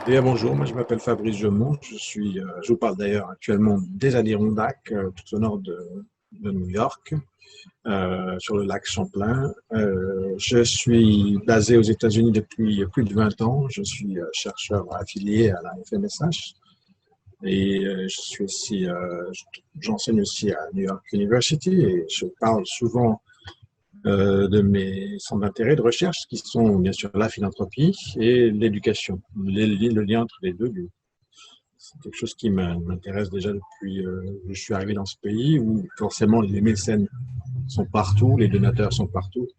Bien, bonjour, moi je m'appelle Fabrice Gemont, je vous parle d'ailleurs actuellement des Adirondacks, tout au nord de New York, sur le lac Champlain. Je suis basé aux États-Unis depuis plus de 20 ans, je suis chercheur affilié à la FMSH et j'enseigne aussi à New York University et je parle souvent de mes centres d'intérêt de recherche qui sont bien sûr la philanthropie et l'éducation, le lien entre les deux. C'est quelque chose qui m'intéresse déjà depuis que je suis arrivé dans ce pays où forcément les mécènes sont partout, les donateurs sont partout.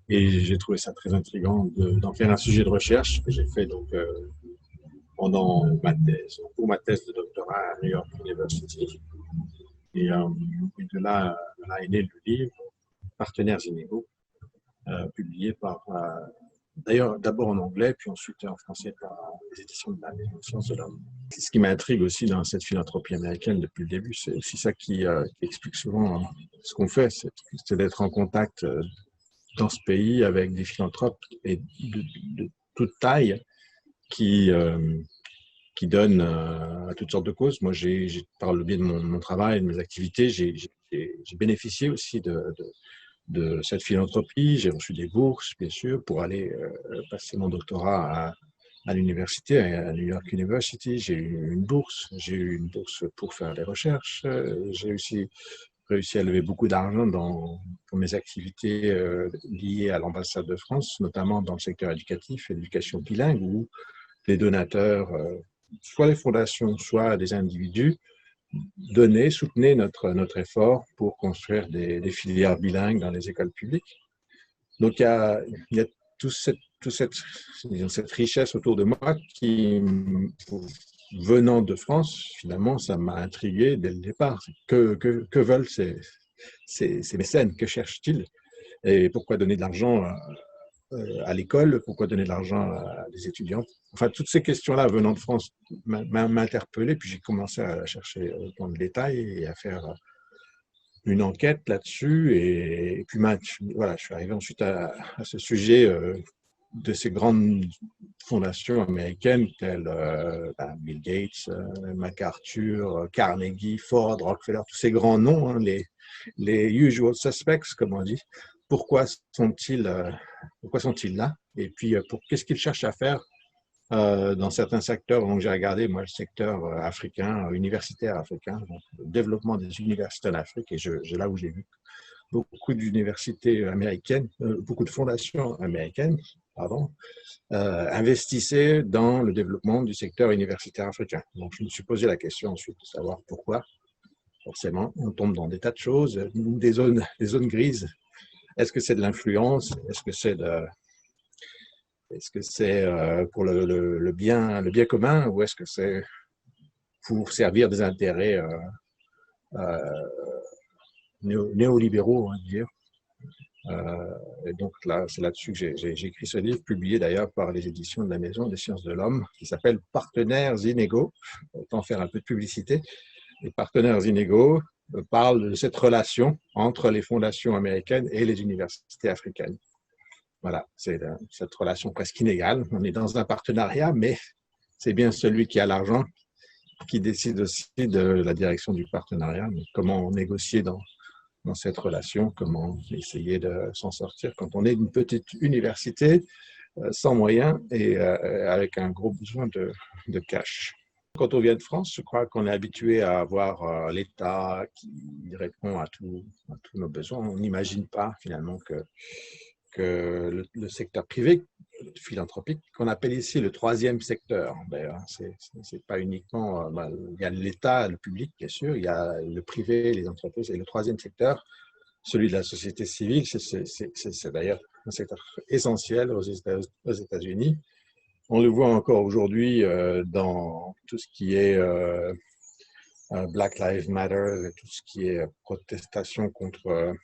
Et j'ai trouvé ça très intriguant d'en faire un sujet de recherche que j'ai fait donc pour ma thèse de doctorat à New York University. Et de là est né le livre Partenaires inégaux, publié d'ailleurs d'abord en anglais, puis ensuite en français par les éditions de la Maison des Sciences de l'Homme. Ce qui m'intrigue aussi dans cette philanthropie américaine depuis le début, c'est aussi ça qui explique souvent ce qu'on fait, c'est d'être en contact dans ce pays avec des philanthropes et de toute taille qui, euh, qui donnent à toutes sortes de causes. Moi, par le biais de mon travail, de mes activités, j'ai bénéficié aussi de cette philanthropie. J'ai reçu des bourses, bien sûr, pour aller passer mon doctorat à l'université, à New York University. J'ai eu une bourse pour faire des recherches. J'ai aussi réussi à lever beaucoup d'argent pour mes activités liées à l'ambassade de France, notamment dans le secteur éducatif et l'éducation bilingue, où les donateurs, soit les fondations, soit des individus, soutenaient notre effort pour construire des filières bilingues dans les écoles publiques. Donc, il y a cette richesse autour de moi qui, venant de France, finalement, ça m'a intrigué dès le départ. Que veulent ces mécènes? Que cherchent-ils? Et pourquoi donner de l'argent à l'école? Pourquoi donner de l'argent à des étudiants? Enfin, toutes ces questions-là venant de France m'a interpellé, puis j'ai commencé à chercher dans le détail et à faire une enquête là-dessus. Et puis, voilà, je suis arrivé ensuite à ce sujet de ces grandes fondations américaines telles Bill Gates, MacArthur, Carnegie, Ford, Rockefeller, tous ces grands noms, hein, les usual suspects, comme on dit. Pourquoi sont-ils là? Et puis, qu'est-ce qu'ils cherchent à faire dans certains secteurs? Donc, j'ai regardé, moi, le secteur africain, universitaire africain, donc le développement des universités en Afrique, et là où j'ai vu beaucoup d'universités américaines, beaucoup de fondations américaines, pardon, investissaient dans le développement du secteur universitaire africain. Donc, je me suis posé la question ensuite de savoir pourquoi. Forcément, on tombe dans des tas de choses, des zones grises. Est-ce que c'est de l'influence? Est-ce que c'est pour le bien commun, ou est-ce que c'est pour servir des intérêts euh, néolibéraux, on va dire? Et donc là, c'est là-dessus que j'ai écrit ce livre, publié d'ailleurs par les éditions de la Maison des Sciences de l'Homme, qui s'appelle Partenaires inégaux. Autant faire un peu de publicité. Les partenaires inégaux parlent de cette relation entre les fondations américaines et les universités africaines. Voilà, c'est cette relation presque inégale. On est dans un partenariat, mais c'est bien celui qui a l'argent qui décide aussi de la direction du partenariat. Comment négocier dans cette relation, comment essayer de s'en sortir quand on est une petite université sans moyens et avec un gros besoin de cash. Quand on vient de France, je crois qu'on est habitué à avoir l'État qui répond à tous nos besoins. On n'imagine pas finalement que le secteur privé philanthropique, qu'on appelle ici le troisième secteur. D'ailleurs, c'est pas uniquement, il y a l'État, le public, bien sûr, il y a le privé, les entreprises, et le troisième secteur, celui de la société civile, c'est d'ailleurs un secteur essentiel aux États-Unis. On le voit encore aujourd'hui dans tout ce qui est Black Lives Matter, tout ce qui est protestation contre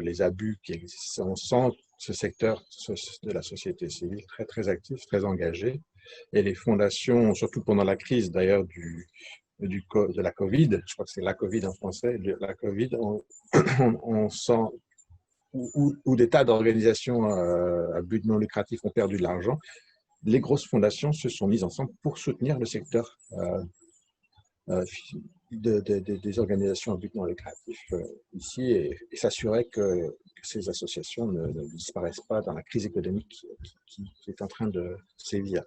les abus qui existent. On sent ce secteur de la société civile très, très actif, très engagé. Et les fondations, surtout pendant la crise d'ailleurs de la Covid, je crois que c'est la Covid en français, la Covid, on sent où des tas d'organisations à but non lucratif ont perdu de l'argent. les grosses fondations se sont mises ensemble pour soutenir le secteur euh, des organisations à but non lucratif ici et s'assurer que ces associations ne disparaissent pas dans la crise économique qui est en train de sévir.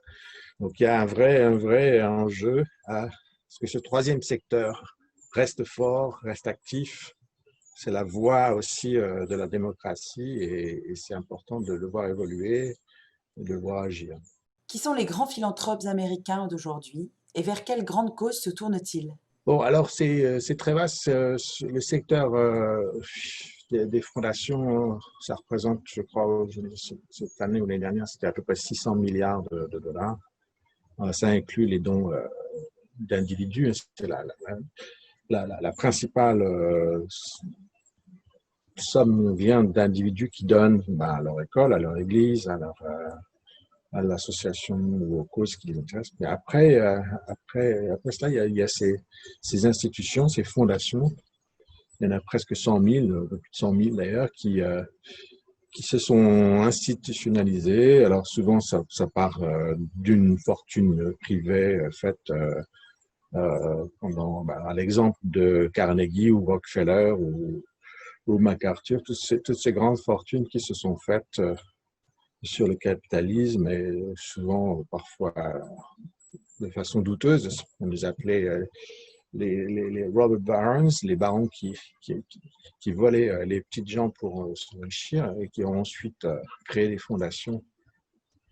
Donc il y a un vrai enjeu à ce que ce troisième secteur reste fort, reste actif. C'est la voie aussi de la démocratie et c'est important de le voir évoluer et de le voir agir. Qui sont les grands philanthropes américains d'aujourd'hui et vers quelle grande cause se tournent-ils? Bon, alors c'est très vaste. Le secteur des fondations, ça représente, je crois, cette année ou l'année dernière, c'était à peu près 600 milliards de dollars. Ça inclut les dons d'individus. C'est la principale somme vient d'individus qui donnent à leur école, à leur église, à l'association ou aux causes qui les intéressent. Mais après cela, il y a ces institutions, ces fondations. Il y en a presque 100 000, plus de 100 000 d'ailleurs, qui se sont institutionnalisées. Alors souvent, ça part d'une fortune privée faite à l'exemple de Carnegie ou Rockefeller ou MacArthur, toutes ces grandes fortunes qui se sont faites sur le capitalisme et souvent parfois de façon douteuse. On les appelait les robber barons, les barons qui volaient les petites gens pour s'enrichir et qui ont ensuite créé des fondations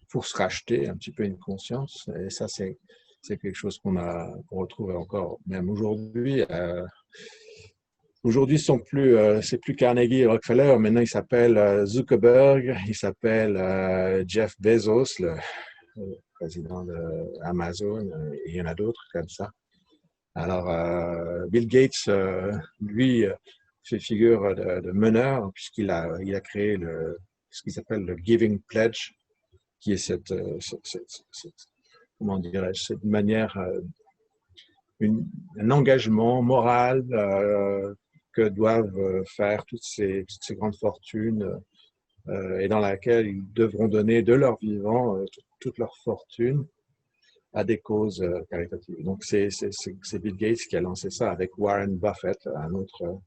pour se racheter un petit peu une conscience. Et ça, c'est quelque chose qu'on retrouve encore même aujourd'hui. Aujourd'hui, c'est plus Carnegie et Rockefeller. Maintenant, il s'appelle Zuckerberg, il s'appelle Jeff Bezos, le président d'Amazon, et il y en a d'autres comme ça. Alors, Bill Gates, lui, fait figure de meneur puisqu'il a créé ce qu'il appelle le Giving Pledge, qui est comment dirais-je, cette manière, un engagement moral que doivent faire toutes ces grandes fortunes et dans laquelle ils devront donner de leur vivant toute leur fortune à des causes caritatives. Donc, c'est Bill Gates qui a lancé ça avec Warren Buffett, un autre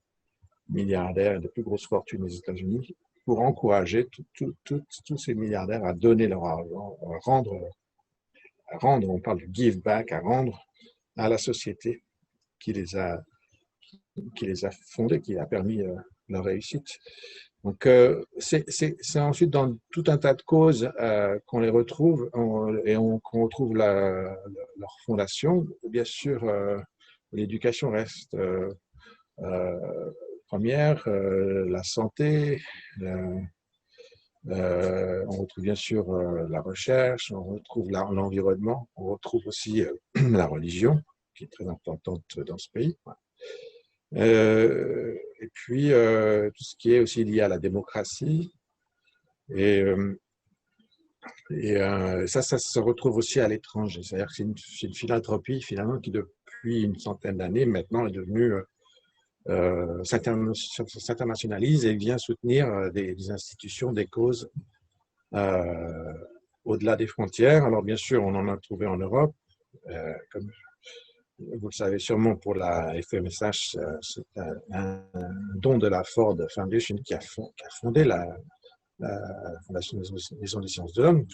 milliardaire de plus grosse fortune aux États-Unis, pour encourager tous ces milliardaires à donner leur argent, à rendre, on parle de give back, à rendre à la société qui les a fondés, qui a permis leur réussite. Donc, c'est ensuite dans tout un tas de causes qu'on les retrouve qu'on retrouve leur fondation. Bien sûr, l'éducation reste première, la santé, on retrouve bien sûr la recherche, on retrouve l'environnement, on retrouve aussi la religion, qui est très importante dans ce pays. Et puis, tout ce qui est aussi lié à la démocratie. Et ça se retrouve aussi à l'étranger. C'est-à-dire que c'est une philanthropie, finalement, qui depuis une centaine d'années, maintenant, est devenue s'internationalise et vient soutenir des institutions, des causes au-delà des frontières. Alors, bien sûr, on en a trouvé en Europe, comme vous le savez sûrement pour la FMSH, c'est un don de la Ford Foundation qui a fondé la Fondation des Maisons des Sciences de l'Homme,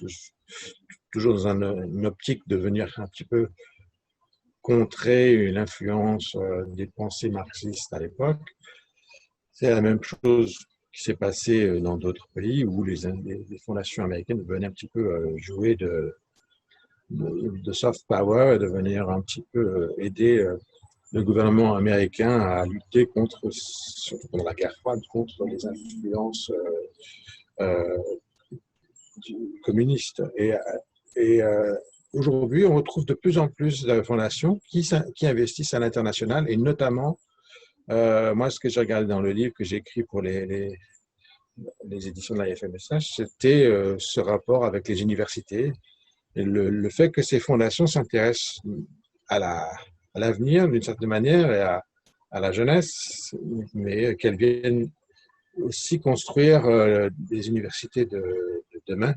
toujours dans une optique de venir un petit peu contrer l'influence des pensées marxistes à l'époque. C'est la même chose qui s'est passé dans d'autres pays où les fondations américaines venaient un petit peu jouer de soft power et de venir un petit peu aider le gouvernement américain à lutter surtout pendant la guerre froide, contre les influences communistes. Et aujourd'hui, on retrouve de plus en plus de fondations qui investissent à l'international et notamment, moi, ce que j'ai regardé dans le livre que j'ai écrit pour les éditions de la FMSH, c'était ce rapport avec les universités et le fait que ces fondations s'intéressent à l'avenir d'une certaine manière et à la jeunesse, mais qu'elles viennent aussi construire des universités de demain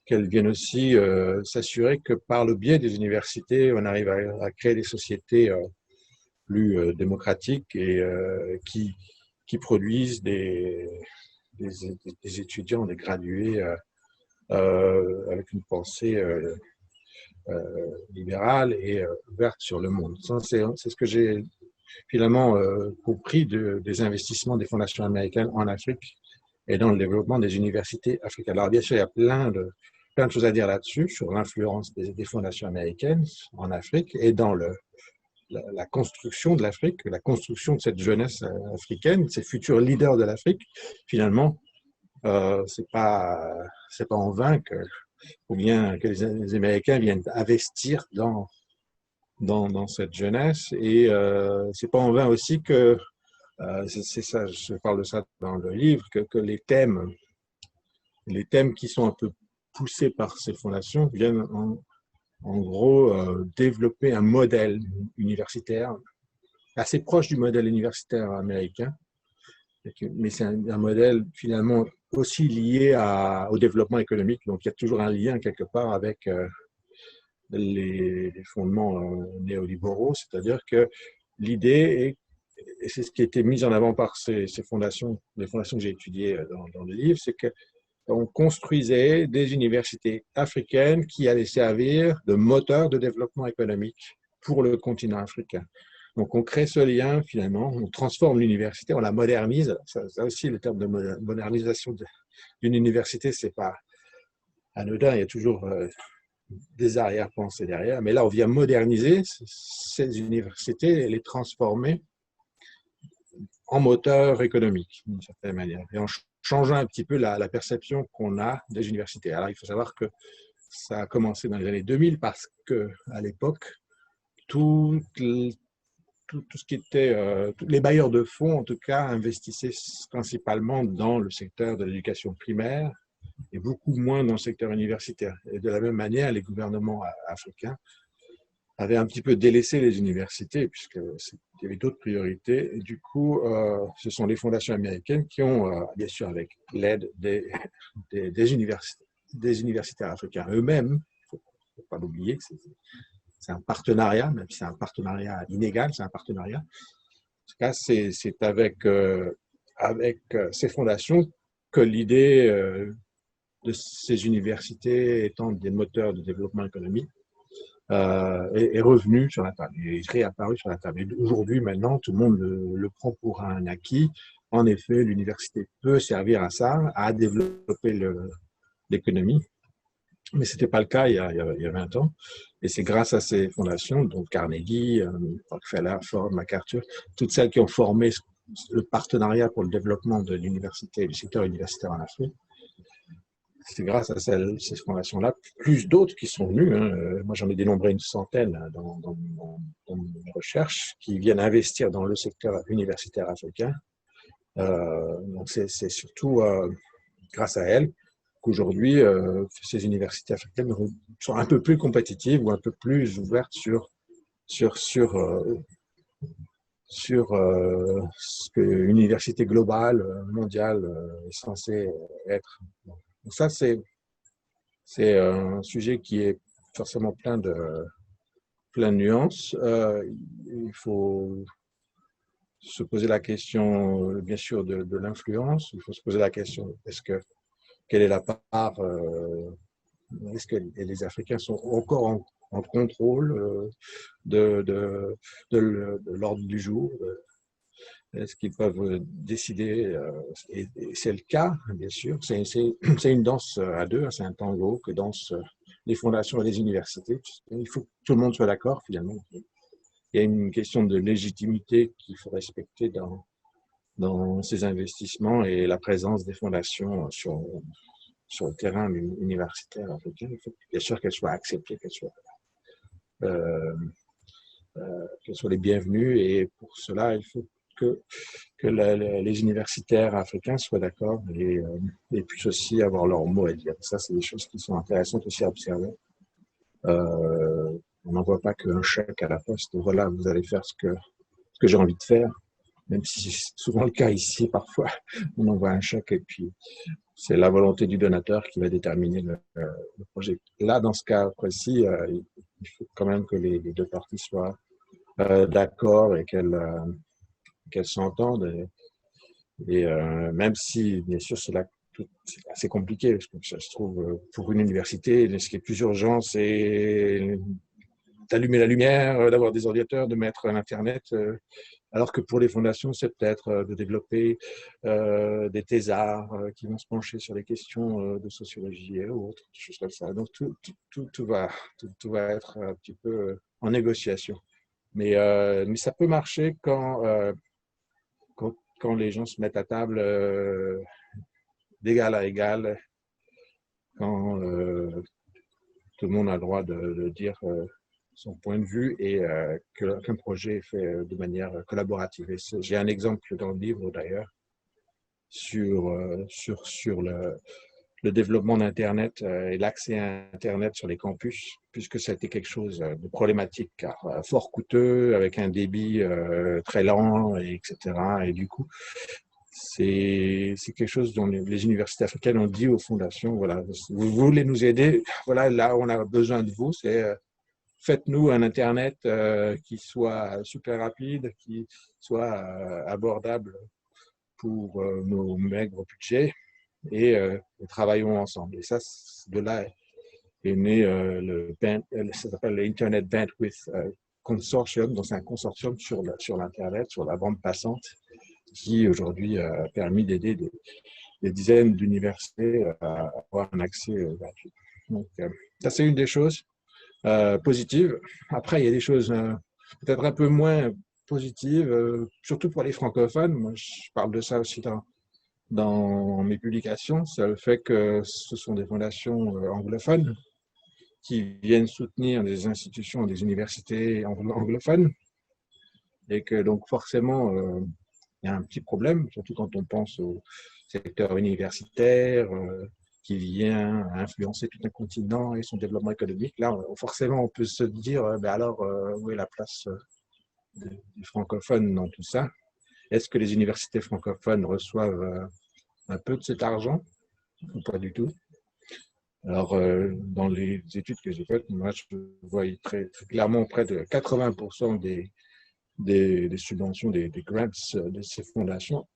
qu'elles viennent aussi s'assurer que par le biais des universités, on arrive à créer des sociétés plus démocratiques et qui produisent des étudiants, des gradués avec une pensée libérale et ouverte sur le monde. C'est ce que j'ai finalement compris des investissements des fondations américaines en Afrique et dans le développement des universités africaines. Alors bien sûr, il y a plein de choses à dire là-dessus, sur l'influence des fondations américaines en Afrique et dans la construction de l'Afrique, la construction de cette jeunesse africaine, ces futurs leaders de l'Afrique. Finalement, c'est pas en vain que les Américains viennent investir dans cette jeunesse et c'est pas en vain aussi que c'est ça, je parle de ça dans le livre, que les thèmes qui sont un peu poussés par ces fondations viennent en gros développer un modèle universitaire assez proche du modèle universitaire américain, mais c'est un modèle finalement aussi lié au développement économique. Donc il y a toujours un lien quelque part avec les fondements néolibéraux, c'est-à-dire que l'idée est, et c'est ce qui a été mis en avant par ces fondations, les fondations que j'ai étudiées dans le livre, c'est qu'on construisait des universités africaines qui allaient servir de moteur de développement économique pour le continent africain. Donc on crée ce lien finalement, on transforme l'université, on la modernise. Ça aussi, le terme de modernisation d'une université, c'est pas anodin, il y a toujours des arrière-pensées derrière, mais là on vient moderniser ces universités et les transformer en moteur économique d'une certaine manière, et en changeant un petit peu la perception qu'on a des universités. Alors il faut savoir que ça a commencé dans les années 2000 parce qu'à l'époque, tout ce qui était, tous les bailleurs de fonds en tout cas investissaient principalement dans le secteur de l'éducation primaire et beaucoup moins dans le secteur universitaire. Et de la même manière, les gouvernements africains avaient un petit peu délaissé les universités puisqu'il y avait d'autres priorités. Et du coup, ce sont les fondations américaines qui ont, bien sûr avec l'aide des universitaires africains eux-mêmes, il ne faut pas l'oublier, c'est un partenariat, même si c'est un partenariat inégal, c'est un partenariat. En tout cas, c'est avec ces fondations que l'idée de ces universités étant des moteurs de développement économique est revenu sur la table, est réapparu sur la table. Et aujourd'hui, maintenant, tout le monde le prend pour un acquis. En effet, l'université peut servir à ça, à développer l'économie, mais ce n'était pas le cas il y a 20 ans. Et c'est grâce à ces fondations, donc Carnegie, Rockefeller, Ford, MacArthur, toutes celles qui ont formé le partenariat pour le développement de l'université, du secteur universitaire en Afrique, c'est grâce à ces fondations-là, plus d'autres qui sont venues. Moi, j'en ai dénombré une centaine dans mes recherches qui viennent investir dans le secteur universitaire africain. Donc, c'est surtout grâce à elles qu'aujourd'hui, ces universités africaines sont un peu plus compétitives ou un peu plus ouvertes sur ce qu'une université globale, mondiale est censée être. Donc ça, c'est un sujet qui est forcément plein de nuances. Il faut se poser la question, bien sûr, de l'influence. Il faut se poser la question, quelle est la part, est-ce que les Africains sont encore en contrôle de l'ordre du jour? Est-ce qu'ils peuvent décider? Et c'est le cas, bien sûr. C'est une danse à deux, c'est un tango que dansent les fondations et les universités. Il faut que tout le monde soit d'accord, finalement. Il y a une question de légitimité qu'il faut respecter dans ces investissements et la présence des fondations sur le terrain universitaire africain. Il faut bien sûr qu'elles soient acceptées, qu'elles soient les bienvenues. Et pour cela, il faut que les universitaires africains soient d'accord et puissent aussi avoir leur mot à dire. Ça, c'est des choses qui sont intéressantes aussi à observer. On n'envoie pas qu'un chèque à la poste. Voilà, vous allez faire ce que j'ai envie de faire. même si c'est souvent le cas ici, parfois on envoie un chèque et puis c'est la volonté du donateur qui va déterminer le projet. Là, dans ce cas précis, il faut quand même que les deux parties soient d'accord et qu'elles s'entendent. Même si, bien sûr, c'est assez compliqué, parce que ça se trouve, pour une université, ce qui est plus urgent, c'est d'allumer la lumière, d'avoir des ordinateurs, de mettre l'Internet, alors que pour les fondations, c'est peut-être de développer des thésards qui vont se pencher sur les questions de sociologie et autres, des choses comme ça. Donc tout va être un petit peu en négociation. Mais ça peut marcher quand les gens se mettent à table d'égal à égal, quand tout le monde a le droit de dire son point de vue et qu'un projet est fait de manière collaborative. J'ai un exemple dans le livre d'ailleurs sur le développement d'Internet et l'accès à Internet sur les campus, puisque ça a été quelque chose de problématique, car fort coûteux, avec un débit très lent, etc. Et du coup, c'est quelque chose dont les universités africaines ont dit aux fondations, voilà, vous voulez nous aider, voilà, là on a besoin de vous, c'est faites-nous un Internet qui soit super rapide, qui soit abordable pour nos maigres budgets et travaillons ensemble. Et ça, de là est né ça s'appelle l'Internet Bandwidth Consortium, donc c'est un consortium sur l'Internet, sur la bande passante, qui aujourd'hui a permis d'aider des dizaines d'universités à avoir un accès gratuit. Donc, ça, c'est une des choses positives. Après, il y a des choses peut-être un peu moins positives, surtout pour les francophones. Moi, je parle de ça aussi dans mes publications. C'est le fait que ce sont des fondations anglophones qui viennent soutenir des institutions, des universités anglophones, et que donc forcément, il y a un petit problème, surtout quand on pense au secteur universitaire qui vient influencer tout un continent et son développement économique. Là, forcément, on peut se dire, ben alors, où est la place des francophones dans tout ça? Est-ce que les universités francophones reçoivent un peu de cet argent ou pas du tout? Alors, dans les études que j'ai faites, moi, je vois très clairement près de 80% des subventions, des grants de ces fondations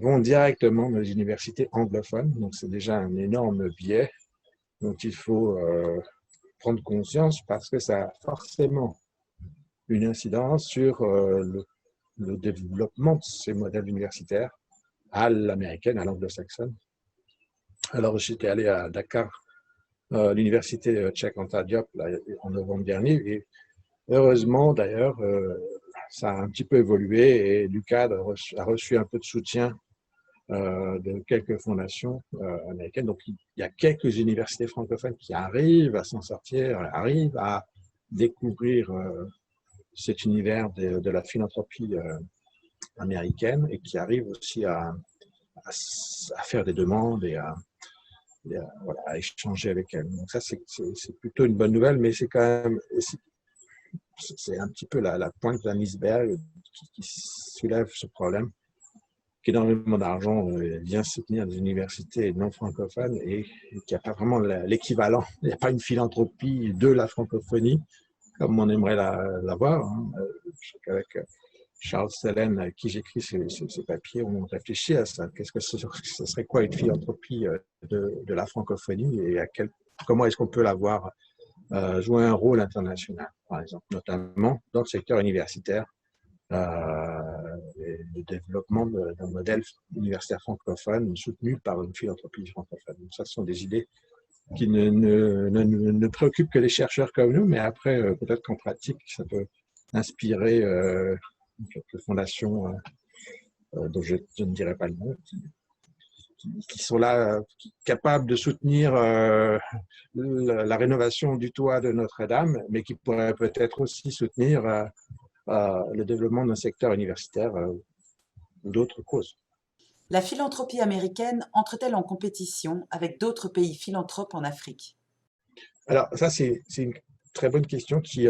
vont directement dans les universités anglophones. Donc, c'est déjà un énorme biais dont il faut prendre conscience parce que ça a forcément une incidence sur le développement de ces modèles universitaires à l'américaine, à l'anglo-saxonne. Alors, j'étais allé à Dakar, l'université tchèque Anta Diop, là, en novembre dernier, et heureusement, d'ailleurs, ça a un petit peu évolué et l'UQAD a reçu un peu de soutien de quelques fondations américaines. Donc, il y a quelques universités francophones qui arrivent à s'en sortir, arrivent à découvrir cet univers de la philanthropie américaine et qui arrivent aussi à faire des demandes et voilà, à échanger avec elles. Donc ça, c'est plutôt une bonne nouvelle, mais c'est quand même c'est un petit peu la pointe d'un iceberg qui soulève ce problème qu'énormément d'argent vient soutenir des universités non francophones et qu'il n'y a pas vraiment l'équivalent. Il n'y a pas une philanthropie de la francophonie comme on aimerait la voir. Hein. Avec Charles Sellen, avec qui j'écris ces papiers, on réfléchit à ça. Qu'est-ce que ce serait quoi une philanthropie de la francophonie et comment est-ce qu'on peut la voir jouer un rôle international, par exemple, notamment dans le secteur universitaire. Le développement d'un modèle universitaire francophone soutenu par une philanthropie francophone. Donc, ça, ce sont des idées qui ne préoccupent que les chercheurs comme nous, mais après, peut-être qu'en pratique, ça peut inspirer quelques fondations dont je ne dirai pas le nom, qui sont là, capables de soutenir la rénovation du toit de Notre-Dame, mais qui pourraient peut-être aussi soutenir le développement d'un secteur universitaire ou d'autres causes. La philanthropie américaine entre-t-elle en compétition avec d'autres pays philanthropes en Afrique? Alors, ça, c'est une très bonne question qui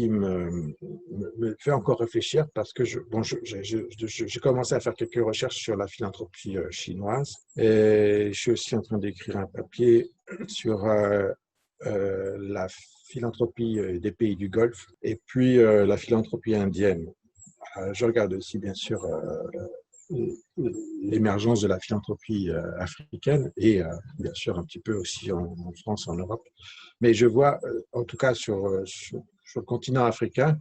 me fait encore réfléchir parce que j'ai commencé à faire quelques recherches sur la philanthropie chinoise et je suis aussi en train d'écrire un papier sur la philanthropie des pays du Golfe et puis la philanthropie indienne. Je regarde aussi bien sûr l'émergence de la philanthropie africaine et bien sûr un petit peu aussi en France, en Europe. Mais je vois, en tout cas sur le continent africain,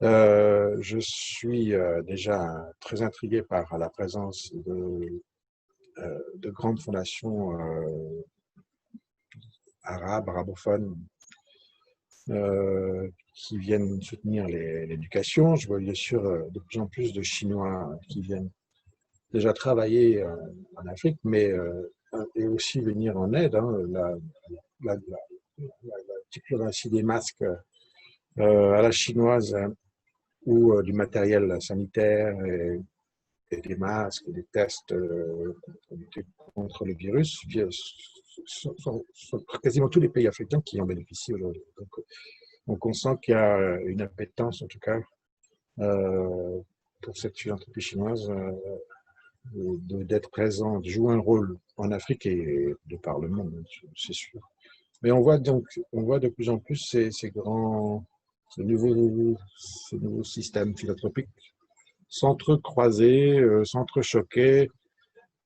je suis déjà très intrigué par la présence de grandes fondations arabophones, qui viennent soutenir l'éducation. Je vois bien sûr de plus en plus de Chinois qui viennent déjà travailler en Afrique, mais et aussi venir en aide. Hein, la diplomatie des masques à la chinoise ou du matériel sanitaire et des masques, et des tests pour lutter contre le virus. Sont quasiment tous les pays africains qui en bénéficient aujourd'hui. Donc on sent qu'il y a une appétence, en tout cas, pour cette philanthropie chinoise d'être présent, de jouer un rôle en Afrique et de par le monde, c'est sûr. Mais on voit de plus en plus ces nouveaux systèmes philanthropiques s'entrecroiser, s'entrechoquer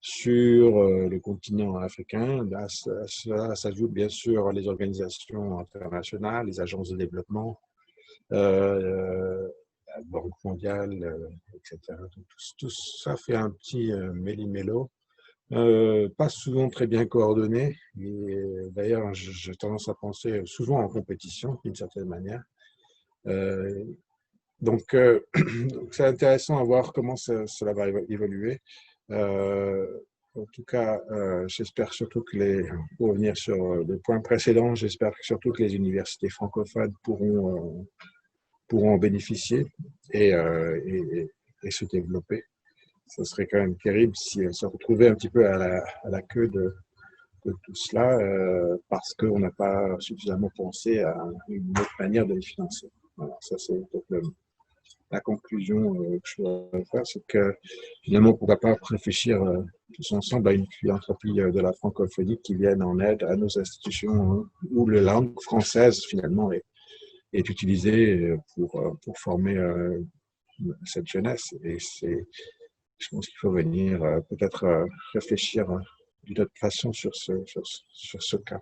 sur le continent africain. À cela s'ajoutent bien sûr les organisations internationales, les agences de développement, la Banque mondiale, etc. Tout ça fait un petit méli-mélo, pas souvent très bien coordonné. D'ailleurs, j'ai tendance à penser souvent en compétition, d'une certaine manière. Donc, c'est intéressant à voir comment cela va évoluer. En tout cas, j'espère surtout pour revenir sur le point précédent, j'espère surtout que les universités francophones pourront en bénéficier et, et se développer. Ce serait quand même terrible si elles se retrouvaient un petit peu à la queue de tout cela parce qu'on n'a pas suffisamment pensé à une autre manière de les financer. Voilà, ça c'est la conclusion que je voudrais faire, c'est que finalement, pourquoi pas réfléchir tous ensemble à une philanthropie de la francophonie qui vienne en aide à nos institutions hein, où la langue française finalement est utilisée pour former cette jeunesse. Et je pense qu'il faut venir peut-être réfléchir d'une autre façon sur ce cas.